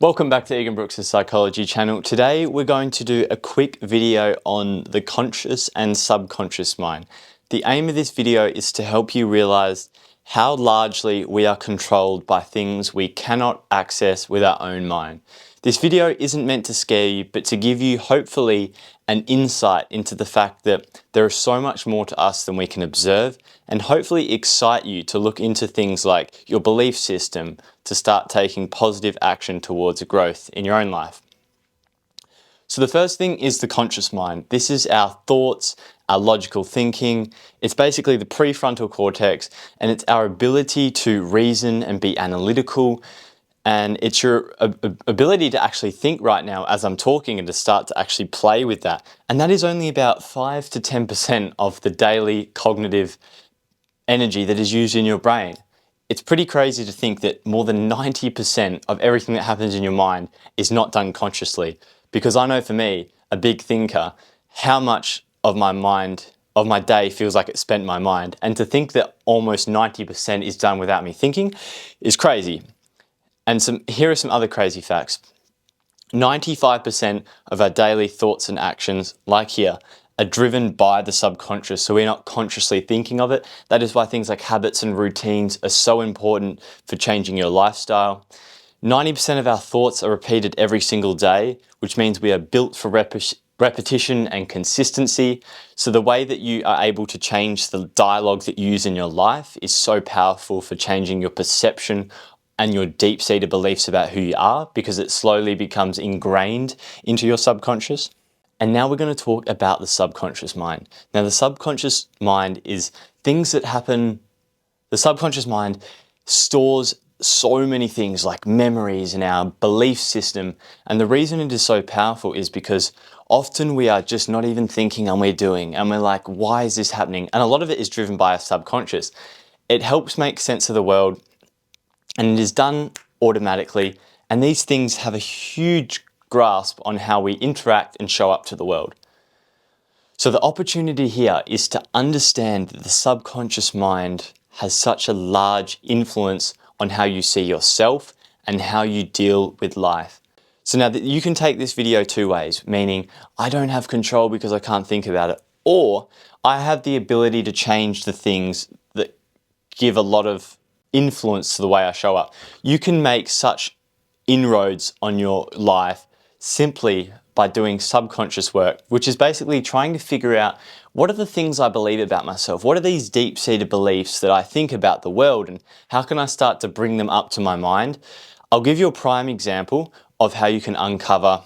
Welcome back to Egan Brooks' Psychology channel. Today we're going to do a quick video on the conscious and subconscious mind. The aim of this video is to help you realize how largely we are controlled by things we cannot access with our own mind. This video isn't meant to scare you, but to give you hopefully an insight into the fact that there is so much more to us than we can observe, and hopefully excite you to look into things like your belief system to start taking positive action towards growth in your own life. So the first thing is the conscious mind. This is our thoughts, our logical thinking. It's basically the prefrontal cortex, and it's our ability to reason and be analytical. And it's your ability to actually think right now as I'm talking and to start to actually play with that. And that is only about 5 to 10% of the daily cognitive energy that is used in your brain. It's pretty crazy to think that more than 90% of everything that happens in your mind is not done consciously. Because I know for me, a big thinker, how much of my day feels like it's spent in my mind. And to think that almost 90% is done without me thinking is crazy. And here are some other crazy facts. 95% of our daily thoughts and actions, like here, are driven by the subconscious, so we're not consciously thinking of it. That is why things like habits and routines are so important for changing your lifestyle. 90% of our thoughts are repeated every single day, which means we are built for repetition and consistency. So the way that you are able to change the dialogue that you use in your life is so powerful for changing your perception and your deep-seated beliefs about who you are, because it slowly becomes ingrained into your subconscious. And now we're going to talk about the subconscious mind. Now, the subconscious mind is things that happen. The subconscious mind stores so many things like memories and our belief system. And the reason it is so powerful is because often we are just not even thinking and we're doing. And we're like, why is this happening? And a lot of it is driven by our subconscious. It helps make sense of the world, and it is done automatically. And these things have a huge grasp on how we interact and show up to the world. So the opportunity here is to understand that the subconscious mind has such a large influence on how you see yourself and how you deal with life. So now that you can take this video two ways, meaning I don't have control because I can't think about it, or I have the ability to change the things that give a lot of influence to the way I show up. You can make such inroads on your life simply by doing subconscious work, which is basically trying to figure out what are the things I believe about myself? What are these deep-seated beliefs that I think about the world, and how can I start to bring them up to my mind? I'll give you a prime example of how you can uncover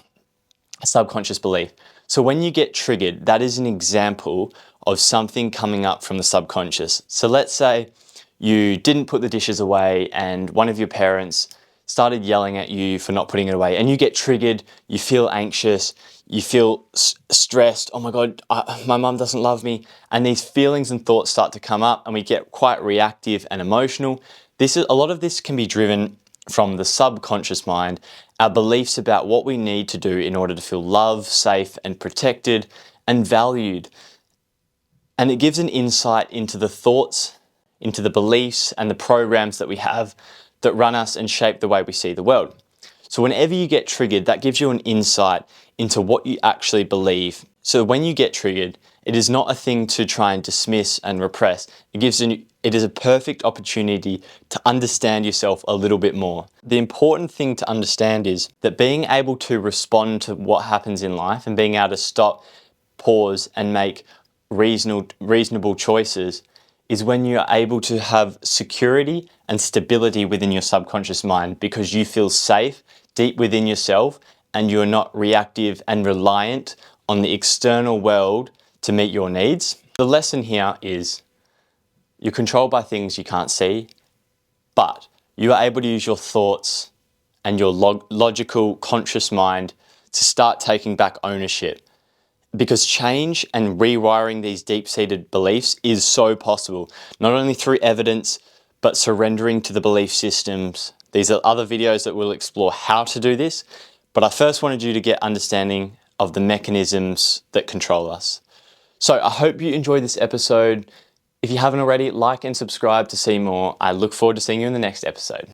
a subconscious belief. So when you get triggered, that is an example of something coming up from the subconscious. So let's say you didn't put the dishes away and one of your parents started yelling at you for not putting it away, and you get triggered, you feel anxious, you feel stressed, oh my God, my mum doesn't love me, and these feelings and thoughts start to come up and we get quite reactive and emotional. A lot of this can be driven from the subconscious mind, our beliefs about what we need to do in order to feel loved, safe and protected and valued. And it gives an insight into the thoughts, into the beliefs and the programs that we have that run us and shape the way we see the world. So whenever you get triggered, that gives you an insight into what you actually believe. So when you get triggered, it is not a thing to try and dismiss and repress. It is a perfect opportunity to understand yourself a little bit more. The important thing to understand is that being able to respond to what happens in life and being able to stop, pause and make reasonable choices is when you're able to have security and stability within your subconscious mind, because you feel safe deep within yourself and you're not reactive and reliant on the external world to meet your needs. The lesson here is you're controlled by things you can't see, but you are able to use your thoughts and your logical, conscious mind to start taking back ownership. Because change and rewiring these deep-seated beliefs is so possible, not only through evidence, but surrendering to the belief systems. These are other videos that will explore how to do this, but I first wanted you to get understanding of the mechanisms that control us. So I hope you enjoyed this episode. If you haven't already, like and subscribe to see more. I look forward to seeing you in the next episode.